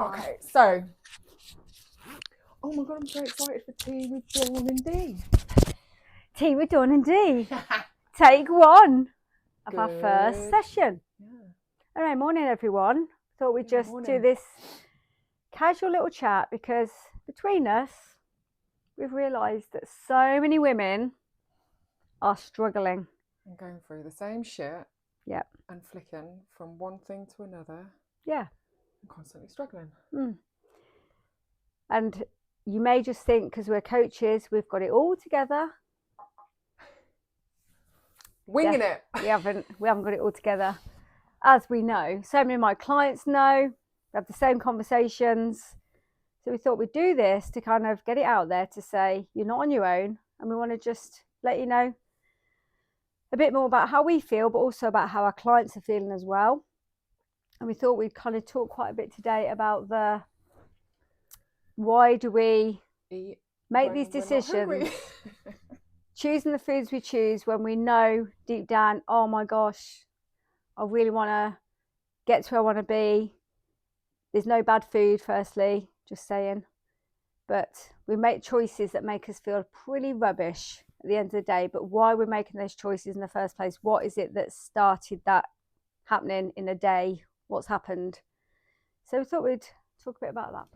Okay, so, oh my God, I'm so excited for tea with Dawn and Dee. Tea with Dawn and Dee. Take one of our first Good. session. Yeah. All right, morning everyone. Thought we'd just do Morning. this casual little chat because between us, we've realised that so many women are struggling. I'm going through the same shit. Yep. And flicking from one thing to another. Yeah. I'm constantly struggling. And you may just think because we're coaches, we've got it all together. Winging it. We haven't got it all together. As we know, so many of my clients know, they have the same conversations. So we thought we'd do this to kind of get it out there to say you're not on your own, and we want to just let you know a bit more about how we feel, but also about how our clients are feeling as well. And we thought we'd kind of talk quite a bit today about why do we make these decisions, choosing the foods we choose when we know deep down, oh my gosh, I really want to get to where I want to be. There's no bad food, firstly, just saying. But we make choices that make us feel pretty rubbish at the end of the day. But why we're making those choices in the first place? What is it that started that happening in a day? What's happened? So we thought we'd talk a bit about that.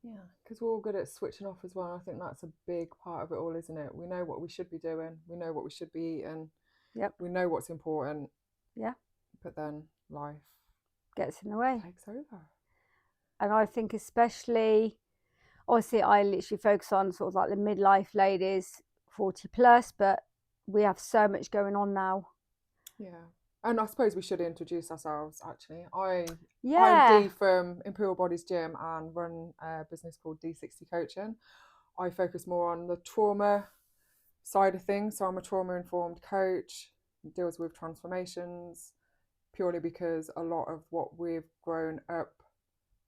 Yeah, because we're all good at switching off as well. I think that's a big part of it all, isn't it? We know what we should be doing. We know what we should be eating. Yep. We know what's important. Yeah. But then life gets in the way. Takes over. And I think especially, obviously I literally focus on sort of like the midlife ladies, 40 plus, but we have so much going on now. Yeah. And I suppose we should introduce ourselves, actually. I'm Dee from Imperial Bodies Gym and run a business called D60 Coaching. I focus more on the trauma side of things. So I'm a trauma-informed coach, deals with transformations, purely because a lot of what we've grown up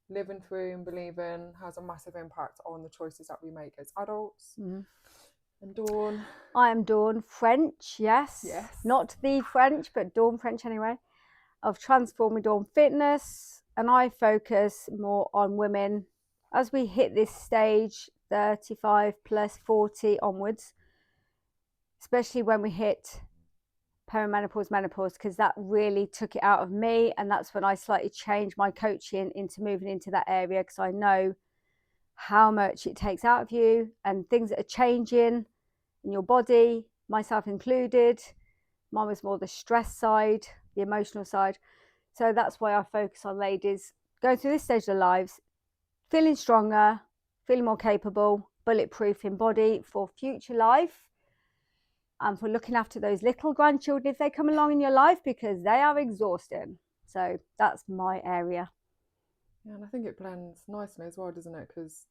living through and believing has a massive impact on the choices that we make as adults. Mm-hmm. And Dawn? I am Dawn French, yes. Not the French, but Dawn French anyway, of Transform with Dawn Fitness. And I focus more on women as we hit this stage, 35 plus 40 onwards, especially when we hit perimenopause, menopause, because that really took it out of me. And that's when I slightly changed my coaching into moving into that area, because I know how much it takes out of you and things that are changing in your body, myself included. Mine was more the stress side, the emotional side. So that's why I focus on ladies going through this stage of their lives, feeling stronger, feeling more capable, bulletproof in body for future life, and for looking after those little grandchildren if they come along in your life, because they are exhausting. So that's my area. Yeah, and I think it blends nicely as well, doesn't it? Because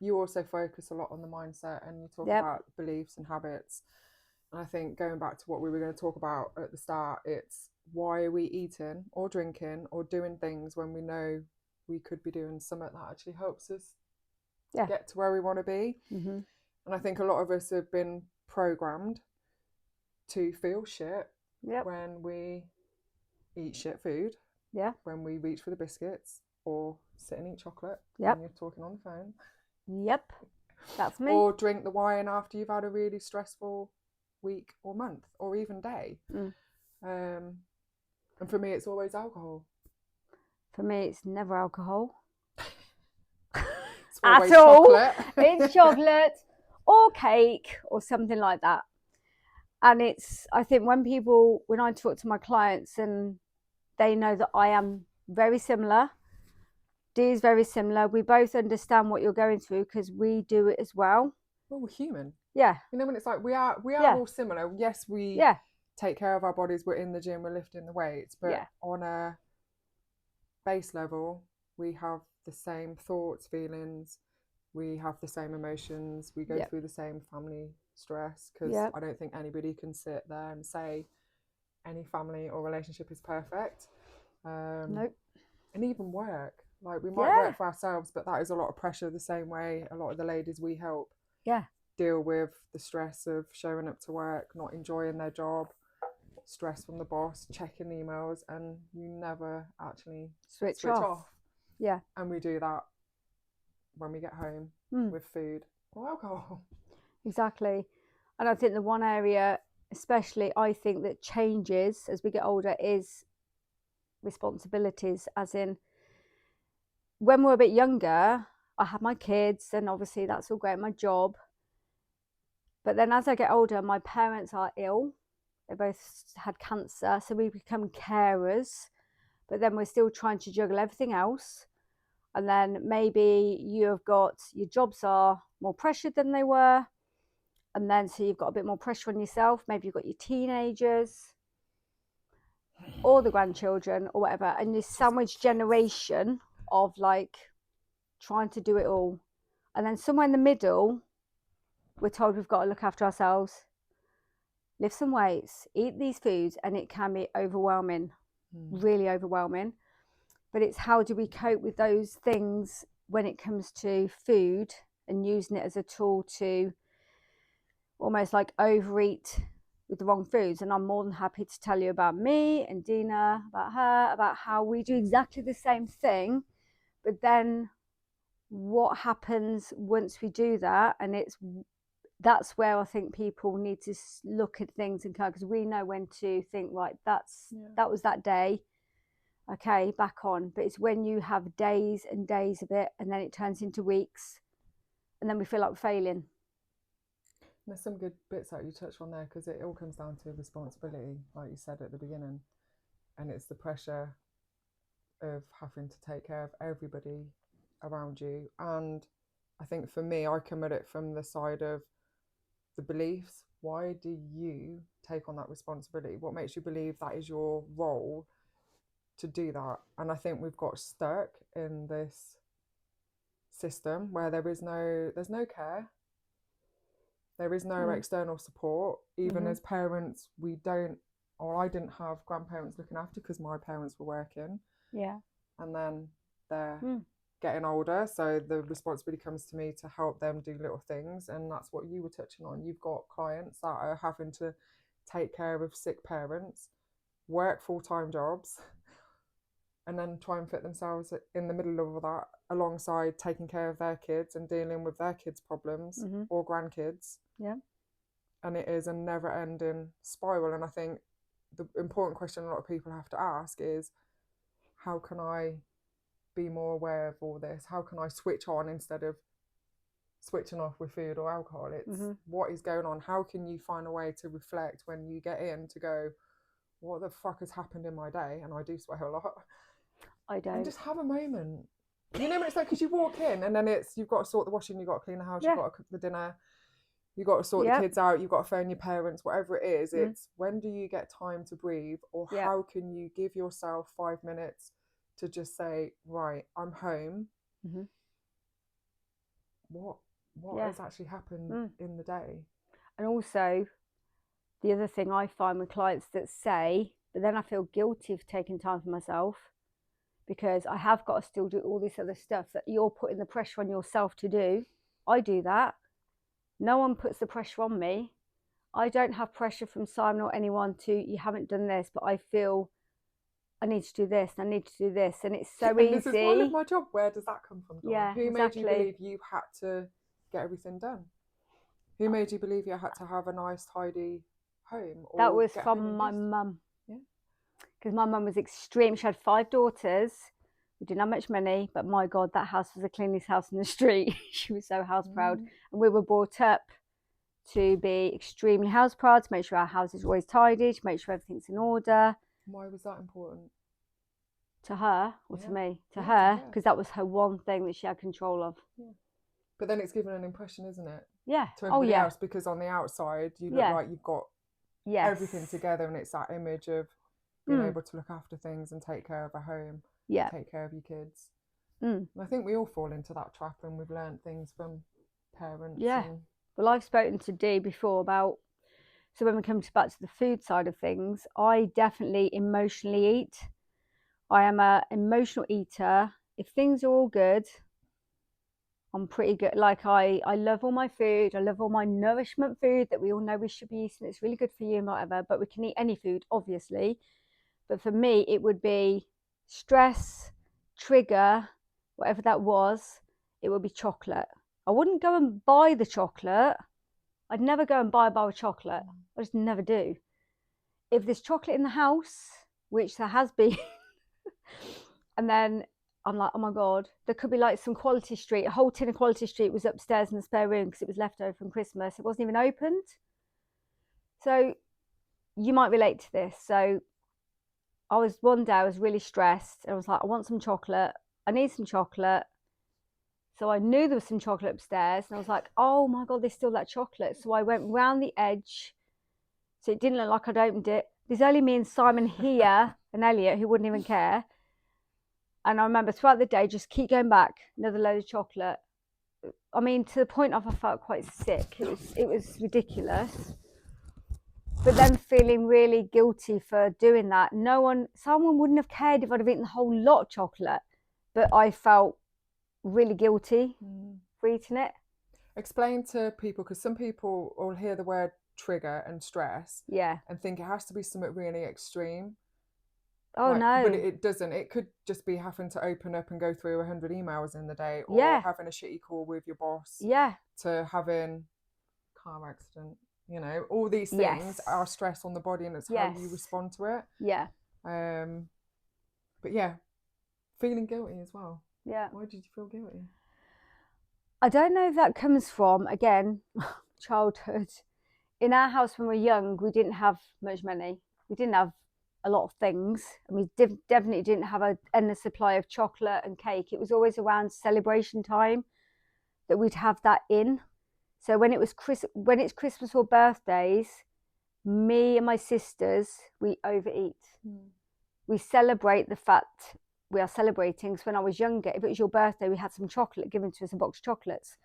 you also focus a lot on the mindset and you talk about beliefs and habits. And I think going back to what we were going to talk about at the start, it's why are we eating or drinking or doing things when we know we could be doing something that actually helps us get to where we want to be. Mm-hmm. And I think a lot of us have been programmed to feel shit when we eat shit food, when we reach for the biscuits or sit and eat chocolate when you're talking on the phone. Yep, that's me. Or drink the wine after you've had a really stressful week or month or even day. And for me, it's always alcohol. For me, it's never alcohol. It's always chocolate. It's chocolate or cake or something like that. And I think when I talk to my clients and they know that I am very similar, Dee is very similar. We both understand what you're going through because we do it as well. Well, we're human. Yeah. You know, when it's like we are all similar. Yes, we take care of our bodies. We're in the gym. We're lifting the weights. But on a base level, we have the same thoughts, feelings. We have the same emotions. We go through the same family stress, because I don't think anybody can sit there and say any family or relationship is perfect. Nope. And even work. Like, we might work for ourselves, but that is a lot of pressure the same way a lot of the ladies we help deal with the stress of showing up to work, not enjoying their job, stress from the boss, checking emails, and you never actually switch off. Yeah. And we do that when we get home with food or alcohol. Exactly. And I think the one area, especially, I think that changes as we get older is responsibilities, as in when we're a bit younger, I had my kids and obviously that's all great, my job. But then as I get older, my parents are ill. They both had cancer, so we become carers, but then we're still trying to juggle everything else. And then maybe your jobs are more pressured than they were. And then so you've got a bit more pressure on yourself. Maybe you've got your teenagers or the grandchildren or whatever. And this sandwich generation of like trying to do it all. And then somewhere in the middle, we're told we've got to look after ourselves, lift some weights, eat these foods, and it can be overwhelming, really overwhelming. But it's how do we cope with those things when it comes to food and using it as a tool to almost like overeat with the wrong foods. And I'm more than happy to tell you about me and Dina, about her, about how we do exactly the same thing, but then what happens once we do that. And that's where I think people need to look at things and because we know when to think, right, that was that day, okay, back on. But it's when you have days and days of it and then it turns into weeks and then we feel like we're failing. There's some good bits that you touched on there because it all comes down to responsibility, like you said at the beginning, and it's the pressure of having to take care of everybody around you. And I think for me, I come at it from the side of the beliefs. Why do you take on that responsibility? What makes you believe that is your role to do that? And I think we've got stuck in this system where there's no care. There is no external support. Even as parents, I didn't have grandparents looking after because my parents were working. Yeah. And then they're getting older. So the responsibility comes to me to help them do little things. And that's what you were touching on. You've got clients that are having to take care of sick parents, work full-time jobs, and then try and fit themselves in the middle of all that alongside taking care of their kids and dealing with their kids' problems or grandkids. Yeah. And it is a never-ending spiral. And I think the important question a lot of people have to ask is, how can I be more aware of all this? How can I switch on instead of switching off with food or alcohol? It's what is going on? How can you find a way to reflect when you get in to go, what the fuck has happened in my day? And I do swear a lot. I don't. And just have a moment. You know what it's like, because you walk in and then you've got to sort the washing, you've got to clean the house, you've got to cook the dinner, you've got to sort the kids out, you've got to phone your parents, whatever it is. It's when do you get time to breathe, or how can you give yourself 5 minutes to just say, right, I'm home. What has actually happened in the day? And also, the other thing I find with clients that say, but then I feel guilty for taking time for myself because I have got to still do all this other stuff that you're putting the pressure on yourself to do. I do that. No one puts the pressure on me. I don't have pressure from Simon or anyone to, you haven't done this, but I feel I need to do this and I need to do this. And it's so easy. This is one of my job. Where does that come from, Dawn? Yeah, Who made you believe you had to get everything done? Who made you believe you had to have a nice, tidy home? Or that was from my mum. Yeah. Because my mum was extreme. She had 5 daughters. We didn't have much money, but my God, that house was the cleanest house in the street. She was so house proud. And we were brought up to be extremely house proud, to make sure our house is always tidy, to make sure everything's in order. Why was that important? To her or to me? To her, because that was her one thing that she had control of. Yeah. But then it's given an impression, isn't it? Yeah. To everybody else, because on the outside you look like you've got everything together, and it's that image of being able to look after things and take care of a home, take care of your kids. And I think we all fall into that trap, and we've learned things from parents. Well, I've spoken to Dee before about, so when we come back to the food side of things, I definitely emotionally eat. I am an emotional eater. If things are all good, I'm pretty good. Like I love all my food. I love all my nourishment food that we all know we should be eating. It's really good for you and whatever, but we can eat any food, obviously. But for me, it would be stress, trigger, whatever that was. it would be chocolate. I wouldn't go and buy the chocolate. I'd never go and buy a bar of chocolate. I just never do. If there's chocolate in the house, which there has been, and then I'm like, oh my God, there could be like some Quality Street. A whole tin of Quality Street was upstairs in the spare room because it was left over from Christmas. It wasn't even opened. So you might relate to this. So one day I was really stressed. I was like, I want some chocolate. I need some chocolate. So I knew there was some chocolate upstairs, and I was like, oh my God, there's still that chocolate. So I went round the edge, so it didn't look like I'd opened it. There's only me and Simon here, and Elliot, who wouldn't even care. And I remember throughout the day, just keep going back, another load of chocolate. I mean, to the point of I felt quite sick. It was ridiculous. But then feeling really guilty for doing that. Someone wouldn't have cared if I'd have eaten the whole lot of chocolate, but I felt really guilty for eating it. Explain to people, because some people will hear the word trigger and stress and think it has to be something really extreme. Oh, like, no. But it doesn't. It could just be having to open up and go through 100 emails in the day, or having a shitty call with your boss, to having a car accident. You know, all these things are stress on the body, and it's how you respond to it. But feeling guilty as well. Why did you feel guilty? I don't know if that comes from, again, childhood. In our house when we were young, we didn't have much money. We didn't have a lot of things, and we definitely didn't have an endless supply of chocolate and cake. It was always around celebration time that we'd have that in. So when it's Christmas or birthdays, me and my sisters, we overeat. We celebrate the fact we are celebrating. Because when I was younger, if it was your birthday, we had some chocolate given to us, a box of chocolates.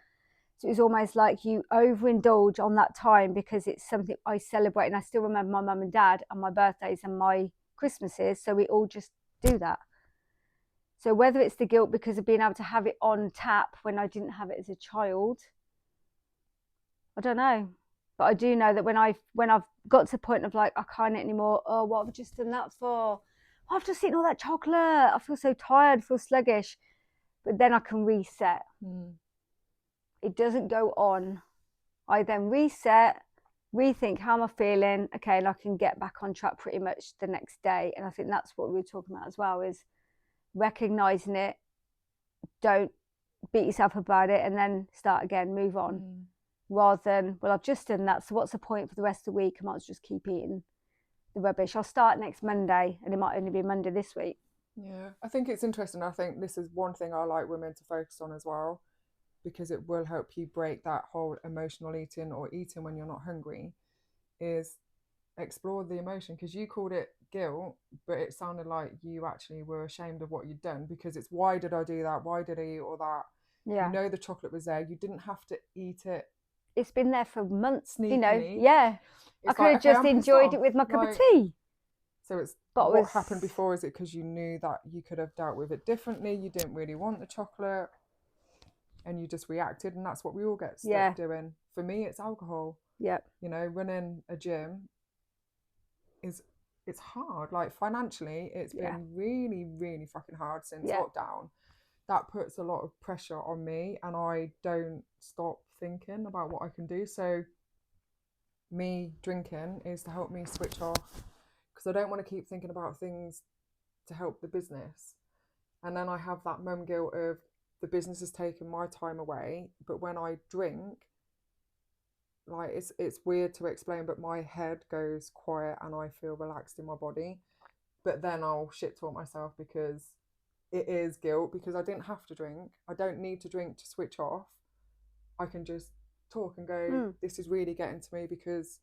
So it was almost like you overindulge on that time because it's something I celebrate. And I still remember my mum and dad and my birthdays and my Christmases. So we all just do that. So whether it's the guilt because of being able to have it on tap when I didn't have it as a child, I don't know. But I do know that when I've got to the point of like, I can't eat anymore. Oh, what have I just done that for? Oh, I've just eaten all that chocolate. I feel so tired, I feel sluggish. But then I can reset. It doesn't go on. I then reset, rethink how am I feeling, okay, and I can get back on track pretty much the next day. And I think that's what we were talking about as well, is recognizing it, don't beat yourself about it, and then start again, move on. Rather than, well, I've just done that, so what's the point for the rest of the week? I might as well just keep eating the rubbish. I'll start next Monday, and it might only be Monday this week. Yeah, I think it's interesting. I think this is one thing I like women to focus on as well, because it will help you break that whole emotional eating or eating when you're not hungry, is explore the emotion. Because you called it guilt, but it sounded like you actually were ashamed of what you'd done, because it's, why did I do that? Why did I eat all that? You know the chocolate was there. You didn't have to eat it. It's been there for months, sneakily. You know. I could have just enjoyed it with my cup of tea. So it's what happened before. Is it because you knew that you could have dealt with it differently? You didn't really want the chocolate, and you just reacted, and that's what we all get stuck doing. For me, it's alcohol. You know, running a gym it's hard. Like financially, it's been really, really fucking hard since lockdown. That puts a lot of pressure on me, and I don't stop thinking about what I can do. So me drinking is to help me switch off, because I don't want to keep thinking about things to help the business. And then I have that mum guilt of the business has taken my time away. But when I drink, like it's weird to explain, but my head goes quiet and I feel relaxed in my body. But then I'll shit talk myself because it is guilt, because I didn't have to drink. I don't need to drink to switch off. I can just talk and go, this is really getting to me because,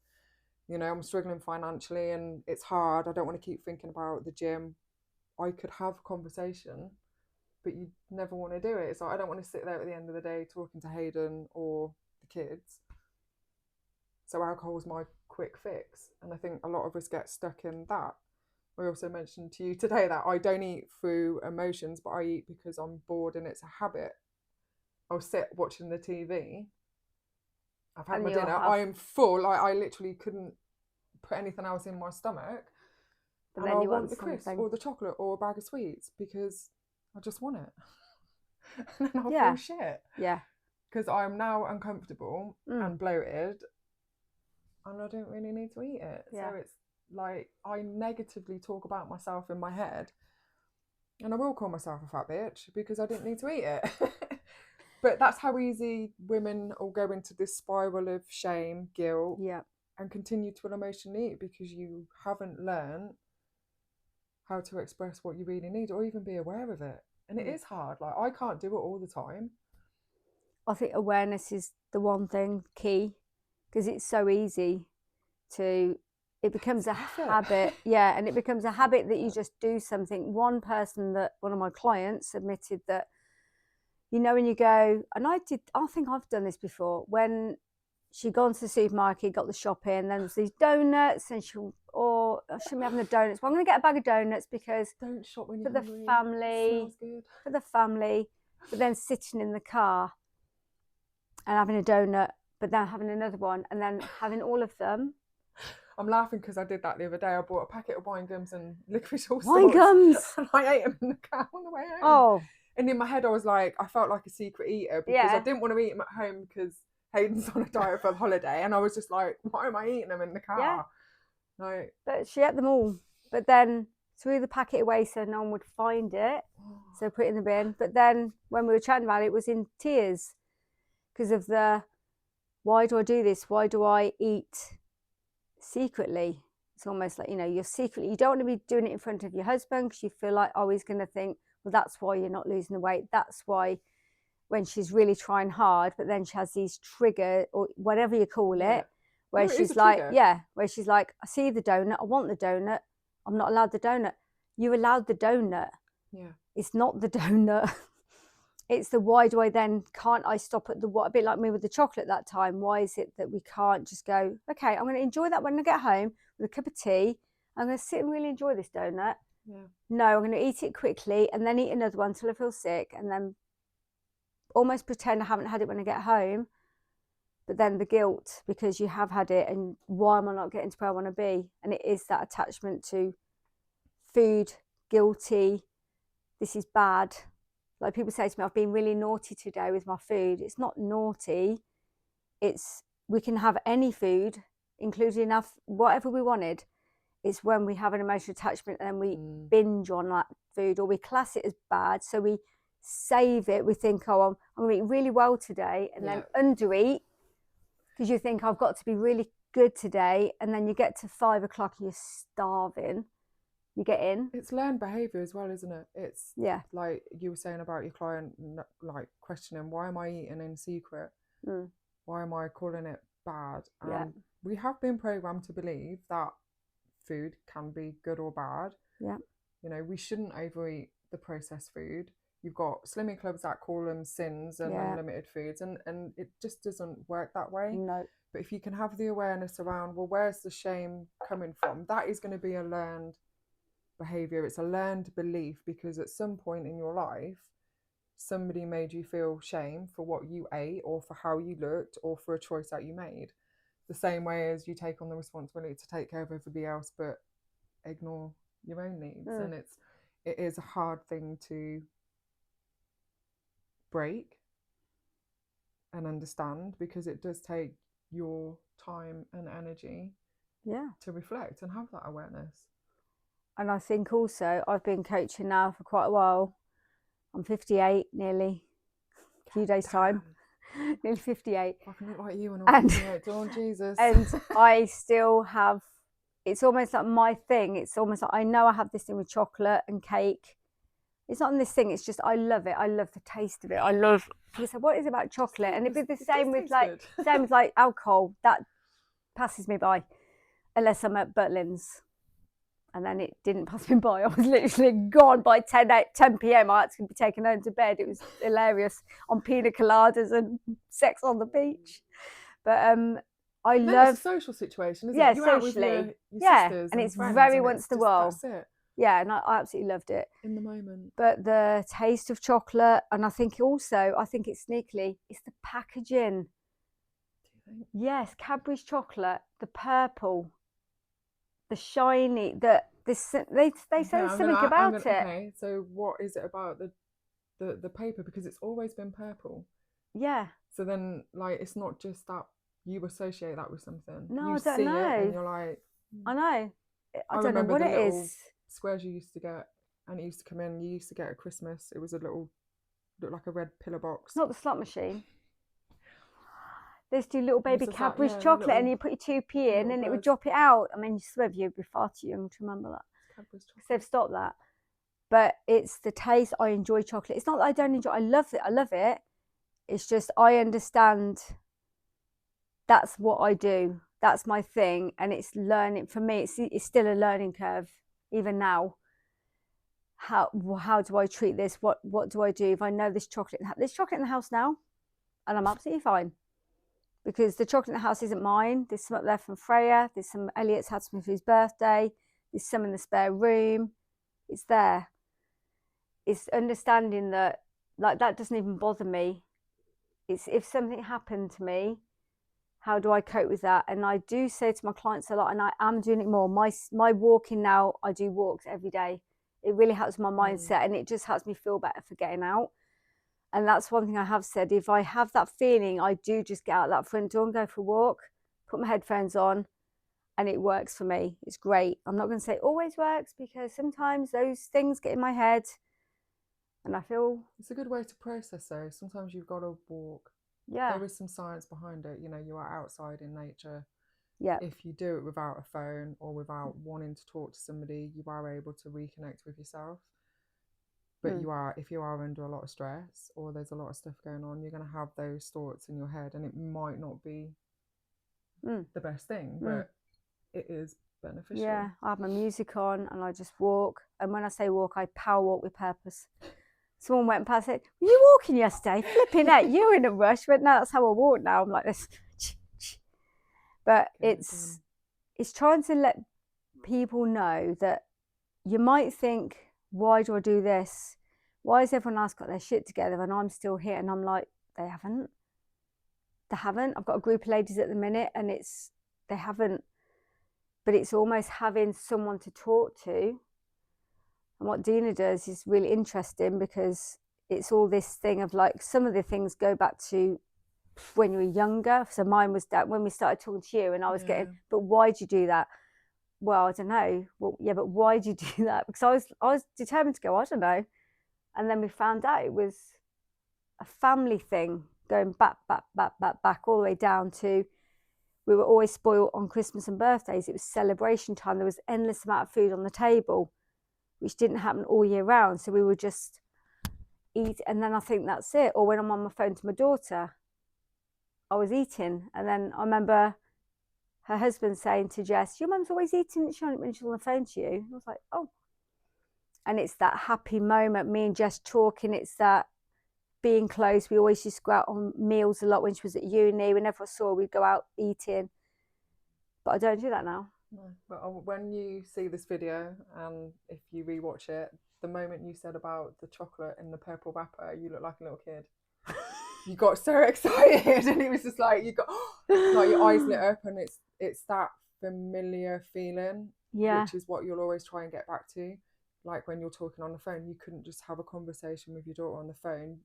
you know, I'm struggling financially and it's hard. I don't want to keep thinking about the gym. I could have a conversation, but you never want to do it. So I don't want to sit there at the end of the day talking to Hayden or the kids. So alcohol's my quick fix. And I think a lot of us get stuck in that. I also mentioned to you today that I don't eat through emotions, but I eat because I'm bored and it's a habit. I'll sit watching the TV. I've had my dinner. I am full. I literally couldn't put anything else in my stomach. But and then I want the crisp or the chocolate or a bag of sweets because I just want it. and then I'll feel shit. Yeah. Because I'm now uncomfortable and bloated, and I don't really need to eat it. So it's like I negatively talk about myself in my head, and I will call myself a fat bitch because I didn't need to eat it. But that's how easy women will go into this spiral of shame, guilt, and continue to emotionally eat because you haven't learned how to express what you really need or even be aware of it. And it is hard. Like, I can't do it all the time. I think awareness is the one thing key, because it's so easy to, it becomes a habit. Yeah, and it becomes a habit that you just do something. One of my clients admitted that, you know, when you go, and I think I've done this before, when she'd gone to the supermarket, got the shopping, then there's these donuts, and shouldn't be having the donuts. Well, I'm going to get a bag of donuts because don't shop when you're for hungry. The family, for the family. But then sitting in the car and having a donut, but then having another one, and then having all of them. I'm laughing because I did that the other day. I bought a packet of wine gums and licorice all sorts. Wine gums? And I ate them in the car on the way home. Oh. And in my head, I was like, I felt like a secret eater because I didn't want to eat them at home because Hayden's on a diet for the holiday. And I was just like, why am I eating them in the car? Yeah. Like, but she ate them all. But then threw the packet away so no one would find it. So put it in the bin. But then when we were chatting about it, it was in tears because of why do I do this? Why do I eat secretly? It's almost like, you know, you don't want to be doing it in front of your husband because you feel like, oh, he's going to think, well, that's why you're not losing the weight. That's why, when she's really trying hard, but then she has these trigger or whatever you call it, where she's like, where she's like, I see the donut, I want the donut, I'm not allowed the donut. You're allowed the donut. Yeah. It's not the donut. It's the why do I then, can't I stop at the what? A bit like me with the chocolate that time. Why is it that we can't just go, okay, I'm going to enjoy that when I get home with a cup of tea. I'm going to sit and really enjoy this donut. Yeah. No, I'm going to eat it quickly and then eat another one until I feel sick and then almost pretend I haven't had it when I get home. But then the guilt because you have had it and why am I not getting to where I want to be? And it is that attachment to food, guilty, this is bad. Like people say to me, I've been really naughty today with my food. It's not naughty. It's, we can have any food, including enough, whatever we wanted. It's when we have an emotional attachment and we binge on that food, or we class it as bad. So we save it. We think, oh, I'm going to eat really well today, and then undereat because you think I've got to be really good today. And then you get to 5 o'clock and you're starving. You get in. It's learned behaviour as well, isn't it? It's like you were saying about your client, like questioning, why am I eating in secret? Why am I calling it bad? And we have been programmed to believe that food can be good or bad. Yeah. You know, we shouldn't overeat the processed food. You've got slimming clubs that call them sins and unlimited foods, and it just doesn't work that way. No. But if you can have the awareness around, well, where's the shame coming from? That is going to be a learned behavior. It's a learned belief because at some point in your life somebody made you feel shame for what you ate or for how you looked or for a choice that you made, the same way as you take on the responsibility to take care of everybody else but ignore your own needs. And it is a hard thing to break and understand because it does take your time and energy to reflect and have that awareness. And I think also I've been coaching now for quite a while. I'm 58 nearly, a few days time, nearly 58. I can look like you when I'm 58, Dawn, Jesus. And I still have, it's almost like my thing. It's almost like I know I have this thing with chocolate and cake. It's not in this thing, it's just I love it. I love the taste of it. I love, people say, what is it about chocolate? And it'd be the same with same with like alcohol. That passes me by unless I'm at Butlins. And then it didn't pass me by. I was literally gone by 10 p.m. I had to be taken home to bed. It was hilarious on pina coladas and sex on the beach. But I love... It's a social situation, isn't it? You're socially. Out with your sisters and it's friends, very and once in a while. That's it. Yeah, and I absolutely loved it. In the moment. But the taste of chocolate, and I think it's sneakily, it's the packaging. Do you think? Yes, Cadbury's chocolate, the purple, the shiny, they say something about it. Okay, so what is it about the the paper, because it's always been purple. Yeah. So then, like, it's not just that you associate that with something. No, you I don't see know. it and you're like, I know. I don't know remember what the it little is. squares you used to get, and it used to come in. You used to get at Christmas. It was a little, looked like a red pillar box. Not the slot machine. They used to do little baby Cadbury's like, chocolate, little, and you put your 2p in, and it would birds. drop it out. I mean, you swear you'd be far too young to remember that. Cadbury's chocolate. They've stopped that. But it's the taste. I enjoy chocolate. It's not that I don't enjoy. I love it. I love it. It's just I understand. That's what I do. That's my thing, and it's learning. For me, it's still a learning curve, even now. How do I treat this? What do I do if I know there's chocolate in the house now, and I'm absolutely fine, because the chocolate in the house isn't mine. There's some up there from Freya. There's some Elliot's had some for his birthday. There's some in the spare room. It's there. It's understanding that, like, that doesn't even bother me. It's if something happened to me, how do I cope with that? And I do say to my clients a lot, and I am doing it more. My walking now, I do walks every day. It really helps my mindset, and it just helps me feel better for getting out. And that's one thing I have said. If I have that feeling, I do just get out that front door and go for a walk, put my headphones on, and it works for me. It's great. I'm not going to say it always works, because sometimes those things get in my head, and I feel... It's a good way to process, though. Sometimes you've got to walk. Yeah. There is some science behind it. You know, you are outside in nature. Yeah. If you do it without a phone or without wanting to talk to somebody, you are able to reconnect with yourself. But if you are under a lot of stress or there's a lot of stuff going on, you're going to have those thoughts in your head, and it might not be the best thing, but it is beneficial. Yeah, I have my music on and I just walk. And when I say walk, I power walk with purpose. Someone went past and said, "Were you walking yesterday? Flipping out, you were in a rush." But no, that's how I walk now. I'm like this. But it's trying to let people know that you might think, why do I do this? Why has everyone else got their shit together and I'm still here? And I'm like, they haven't. I've got a group of ladies at the minute, and they haven't. But it's almost having someone to talk to. And what Dina does is really interesting, because it's all this thing of, like, some of the things go back to when you were younger. So mine was that when we started talking to you, and I was getting, but why did you do that? Well, I don't know. Well, yeah, but why did you do that? Because I was determined to go, I don't know. And then we found out it was a family thing, going back all the way down to, we were always spoiled on Christmas and birthdays. It was celebration time. There was endless amount of food on the table, which didn't happen all year round. So we would just eat, and then I think that's it. Or when I'm on my phone to my daughter, I was eating. And then I remember her husband saying to Jess, "Your mum's always eating when she's on the phone to you." And I was like, oh. And it's that happy moment, me and Jess talking. It's that being close. We always used to go out on meals a lot when she was at uni. Whenever I saw her, we'd go out eating. But I don't do that now. No. But when you see this video, and if you rewatch it, the moment you said about the chocolate in the purple wrapper, you look like a little kid. You got so excited, and it was just like you got like your eyes lit up, and it's that familiar feeling, which is what you'll always try and get back to. Like when you're talking on the phone, you couldn't just have a conversation with your daughter on the phone.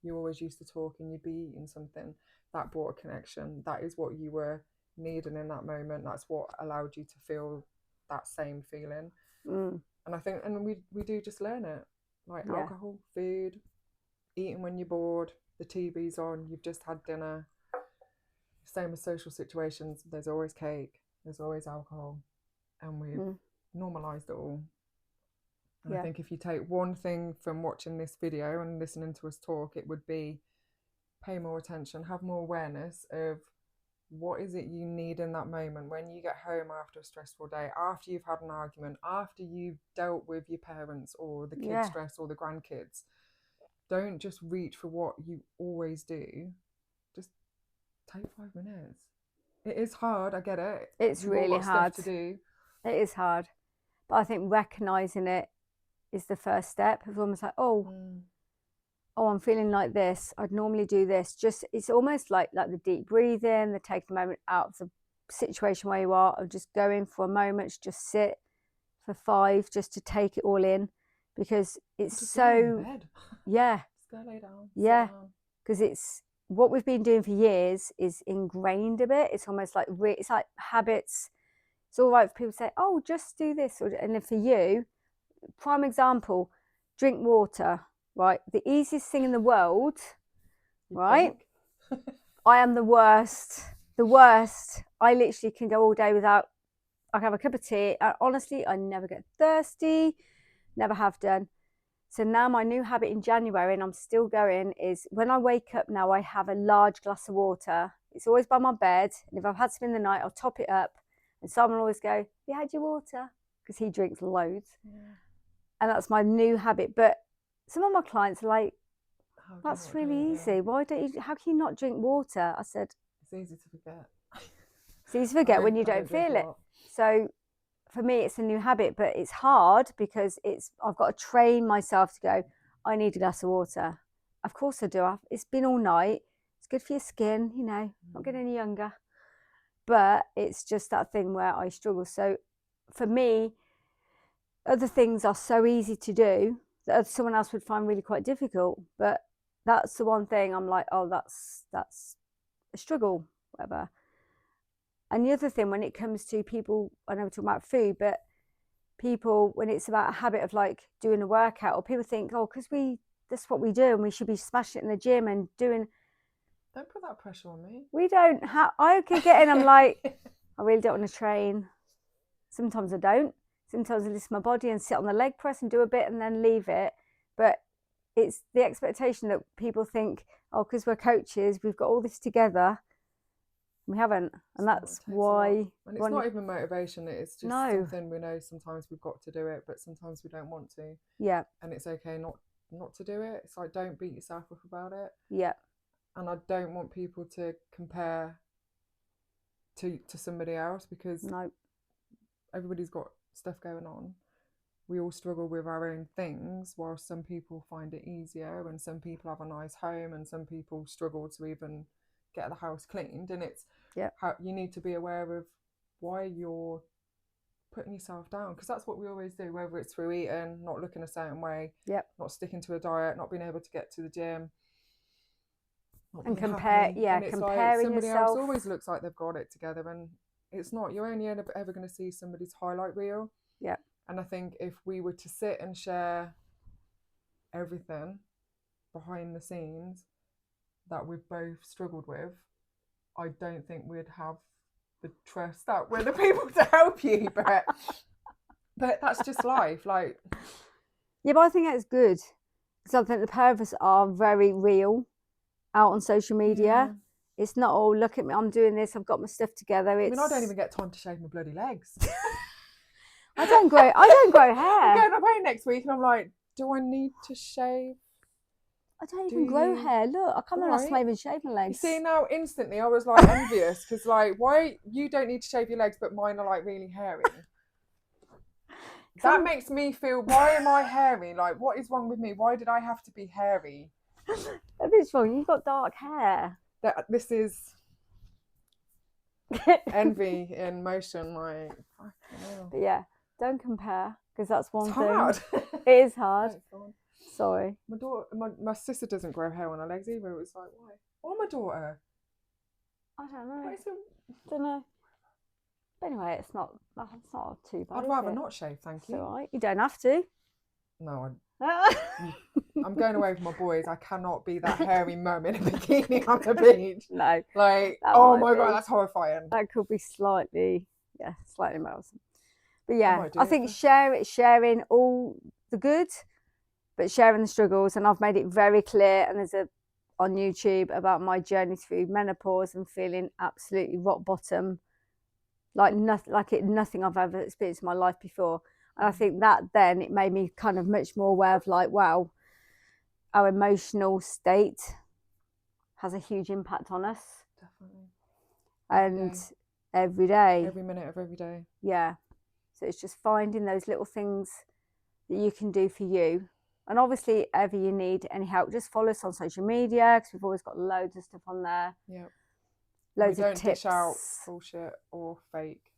You always used to talk, and you'd be eating something. That brought a connection. That is what you were needing in that moment. That's what allowed you to feel that same feeling. And I think, and we do just learn it, like alcohol, food, eating when you're bored, the TV's on, you've just had dinner. Same as social situations, there's always cake, there's always alcohol, and we've normalised it all. And I think if you take one thing from watching this video and listening to us talk, it would be pay more attention, have more awareness of what is it you need in that moment when you get home after a stressful day, after you've had an argument, after you've dealt with your parents or the kids' stress or the grandkids. Don't just reach for what you always do. Just take 5 minutes. It is hard, I get it. It's really hard stuff to do. It is hard. But I think recognising it is the first step. It's almost like, oh, I'm feeling like this. I'd normally do this. Just, it's almost like the deep breathing, the taking a moment out of the situation where you are, of just going for a moment, just sit for 5, just to take it all in, because it's so, bed. yeah. go lay down. Yeah, because it's what we've been doing for years is ingrained a bit. It's almost like it's like habits. It's all right for people to say, "Oh, just do this," and then for you, prime example, drink water. Right, the easiest thing in the world. Right, I am the worst. The worst. I literally can go all day without. I can have a cup of tea. Honestly, I never get thirsty. Never have done. So now my new habit in January, and I'm still going, is when I wake up now, I have a large glass of water. It's always by my bed. And if I've had some in the night, I'll top it up. And someone will always go, "Have you had your water?" Because he drinks loads. Yeah. And that's my new habit. But some of my clients are like, "That's really easy. Why don't you, how can you not drink water?" I said, "It's easy to forget." It's easy to forget when you don't feel it. So for me, it's a new habit, but it's hard because I've got to train myself to go, I need a glass of water. Of course I do. It's been all night. It's good for your skin, not getting any younger. But it's just that thing where I struggle. So for me, other things are so easy to do that someone else would find really quite difficult. But that's the one thing I'm like, oh, that's a struggle, whatever. And the other thing, when it comes to people, I know we're talking about food, but people, when it's about a habit of like doing a workout, or people think, oh, because that's what we do and we should be smashing it in the gym and doing. Don't put that pressure on me. We don't have, I could get in, I'm like, I really don't want to train. Sometimes I don't. Sometimes I listen to my body and sit on the leg press and do a bit and then leave it. But it's the expectation that people think, oh, because we're coaches, we've got all this together. We haven't, and that's why. And it's not even motivation, it's just something we know sometimes we've got to do it, but sometimes we don't want to. Yeah. And it's okay not to do it. It's like, don't beat yourself up about it. Yeah. And I don't want people to compare to somebody else, because everybody's got stuff going on. We all struggle with our own things, while some people find it easier, and some people have a nice home, and some people struggle to even get the house cleaned. And it's how you need to be aware of why you're putting yourself down, because that's what we always do, whether it's through eating, not looking a certain way, not sticking to a diet, not being able to get to the gym, and comparing like somebody yourself. Else always looks like they've got it together, and it's not. You're only ever going to see somebody's highlight reel. And I think if we were to sit and share everything behind the scenes that we've both struggled with, I don't think we'd have the trust that we're the people to help you. But that's just life. Like, yeah, but I think that's good, because I think the pair of us are very real out on social media. Yeah. It's not all, look at me, I'm doing this, I've got my stuff together. I don't even get time to shave my bloody legs. I don't grow hair. I'm going away next week and I'm like, do I need to shave? I don't even grow hair. Look, I can't remember last even shave my legs. You see, now instantly I was like envious, because like, why you don't need to shave your legs, but mine are like really hairy. That makes me feel, why am I hairy? Like, what is wrong with me? Why did I have to be hairy? Everything's wrong. You've got dark hair. This is envy in motion. Like, but yeah, don't compare, because that's one it's thing. Hard. It is hard. Sorry. My daughter, my sister doesn't grow hair on her legs either. It was like, why? Or my daughter. I don't know. Don't know. But anyway, it's not too bad. I'd rather not shave, thank you. It's all right. You don't have to. No, I'm going away with my boys. I cannot be that hairy mum in a bikini on the beach. No. Like, oh my God, that's horrifying. That could be slightly embarrassing. But yeah, I think sharing all the good, but sharing the struggles. And I've made it very clear, and there's on YouTube about my journey through menopause and feeling absolutely rock bottom, like nothing I've ever experienced in my life before. And I think that then it made me kind of much more aware of like, wow, our emotional state has a huge impact on us. Definitely. And every day. Every minute of every day. Yeah. So it's just finding those little things that you can do for you. And obviously, if you need any help, just follow us on social media, because we've always got loads of stuff on there. Yeah. Loads of tips. We don't dish out bullshit or fake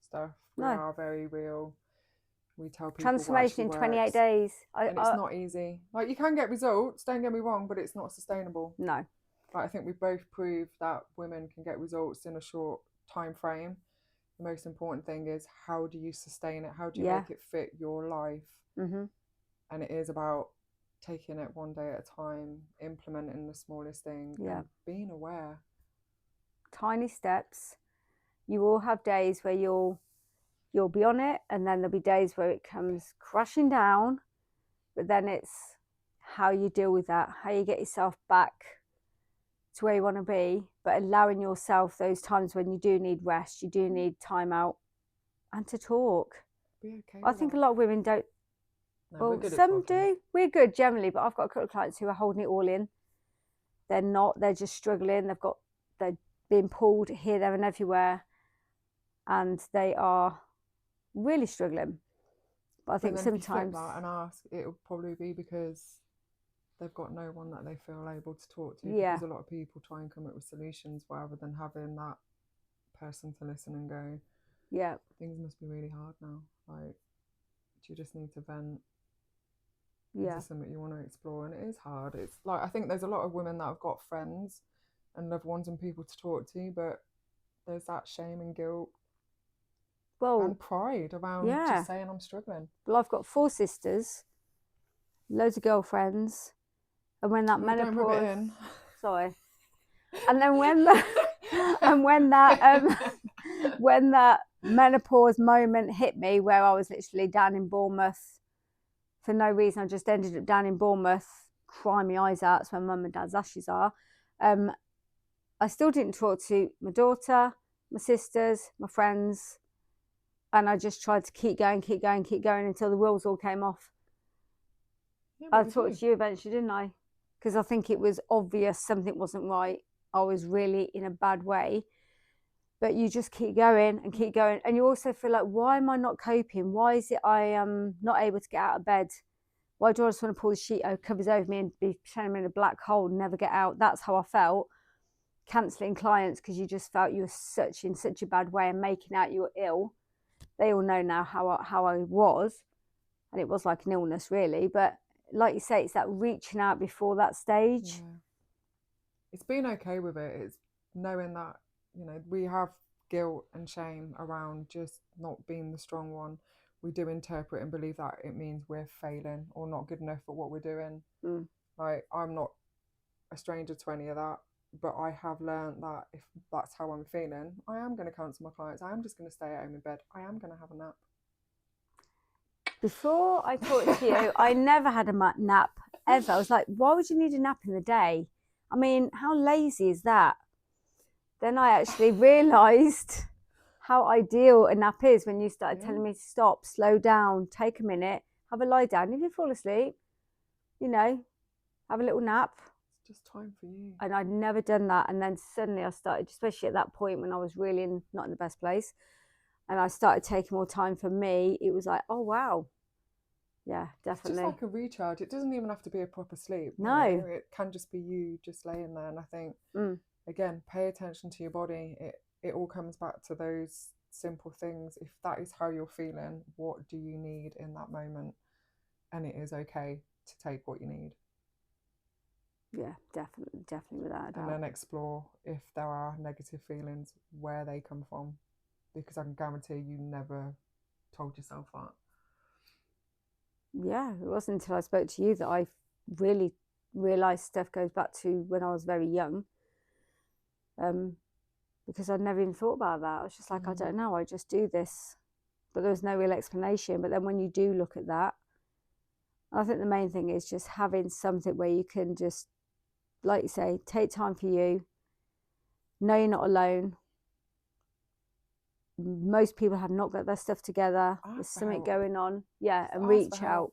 stuff. We are very real. we tell people transformation in 28 days. And it's not easy. Like, you can get results, don't get me wrong, but it's not sustainable. No. Like, I think we've both proved that women can get results in a short time frame. The most important thing is, how do you sustain it? How do you make it fit your life? Mm-hmm. And it is about taking it one day at a time, implementing the smallest thing, and being aware. Tiny steps. You will have days where you'll be on it, and then there'll be days where it comes crashing down, but then it's how you deal with that, how you get yourself back to where you want to be, but allowing yourself those times when you do need rest, you do need time out, and to talk. Be okay. I think a lot of women don't. No, well, some do. We're good generally, but I've got a couple of clients who are holding it all in. They're not. They're just struggling. They're being pulled here, there, and everywhere, and they are really struggling. But I think sometimes, if you flip that and ask, it'll probably be because they've got no one that they feel able to talk to. Because a lot of people try and come up with solutions rather than having that person to listen and go, things must be really hard now. Like, do you just need to vent? Into something you want to explore? And it is hard. It's like, I think there's a lot of women that have got friends and loved ones and people to talk to, but there's that shame and guilt and pride around just saying I'm struggling. Well, I've got 4 sisters, loads of girlfriends, and when that menopause, don't rub it in. Sorry. And then when that menopause moment hit me, where I was literally down in Bournemouth for no reason, I just ended up down in Bournemouth crying my eyes out. That's where Mum and Dad's ashes are. I still didn't talk to my daughter, my sisters, my friends, and I just tried to keep going until the wheels all came off. I talked to you eventually, didn't I? Because I think it was obvious something wasn't right. I was really in a bad way. But you just keep going. And you also feel like, why am I not coping? Why is it I am not able to get out of bed? Why do I just want to pull the sheet covers over me and be pretending I'm in a black hole and never get out? That's how I felt. Cancelling clients because you just felt you were in such a bad way and making out you were ill. They all know now how I was. And it was like an illness, really. But like you say, it's that reaching out before that stage. Yeah. It's being okay with it. It's knowing that, we have guilt and shame around just not being the strong one. We do interpret and believe that it means we're failing or not good enough at what we're doing. Like, I'm not a stranger to any of that, but I have learned that if that's how I'm feeling, I am going to cancel my clients. I am just going to stay at home in bed. I am going to have a nap. Before I talked to you, I never had a nap ever. I was like, why would you need a nap in the day? I mean, how lazy is that? Then I actually realised how ideal a nap is when you started telling me to stop, slow down, take a minute, have a lie down. If you fall asleep, have a little nap. It's just time for you. And I'd never done that. And then suddenly I started, especially at that point when I was really not in the best place, and I started taking more time for me, it was like, oh, wow. Yeah, definitely. It's just like a recharge. It doesn't even have to be a proper sleep. No. It can just be you just laying there. And I think, again, pay attention to your body. It all comes back to those simple things. If that is how you're feeling, what do you need in that moment? And it is okay to take what you need. Yeah, definitely without a doubt. And then explore, if there are negative feelings, where they come from. Because I can guarantee you never told yourself that. Yeah, it wasn't until I spoke to you that I really realised stuff goes back to when I was very young. Because I'd never even thought about that. I was just like, I don't know, I just do this. But there was no real explanation. But then when you do look at that, I think the main thing is just having something where you can just, like you say, take time for you, know you're not alone. Most people have not got their stuff together. There's something going on. Yeah, and reach out.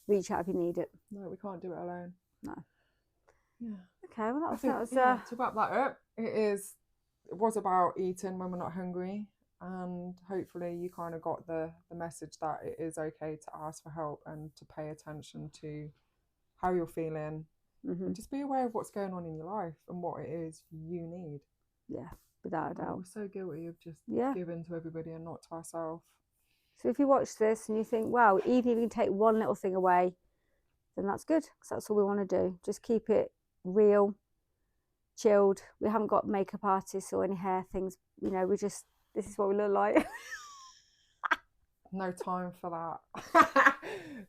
Reach out if you need it. No, we can't do it alone. No. Yeah. Okay, well that was to wrap that up, it was about eating when we're not hungry, and hopefully you kind of got the message that it is okay to ask for help and to pay attention to how you're feeling, and just be aware of what's going on in your life and what it is you need. Yeah. Without a doubt. We're so guilty of just giving to everybody and not to ourselves. So if you watch this and you think, wow, even if you can take one little thing away, then that's good, because that's all we want to do. Just keep it real, chilled. We haven't got makeup artists or any hair things, you know, this is what we look like. No time for that.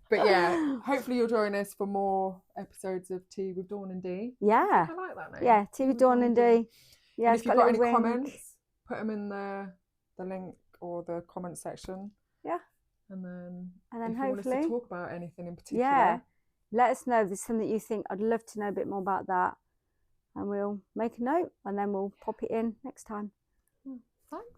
But yeah, hopefully you'll join us for more episodes of Tea with Dawn and Dee. Yeah. I like that name. Yeah, Tea with Dawn and Dee. Yeah, and if you've got any comments, put them in the link or the comment section. Yeah. And then hopefully you want us to talk about anything in particular. Yeah. Let us know if there's something that you think I'd love to know a bit more about that. And we'll make a note and then we'll pop it in next time. Thanks.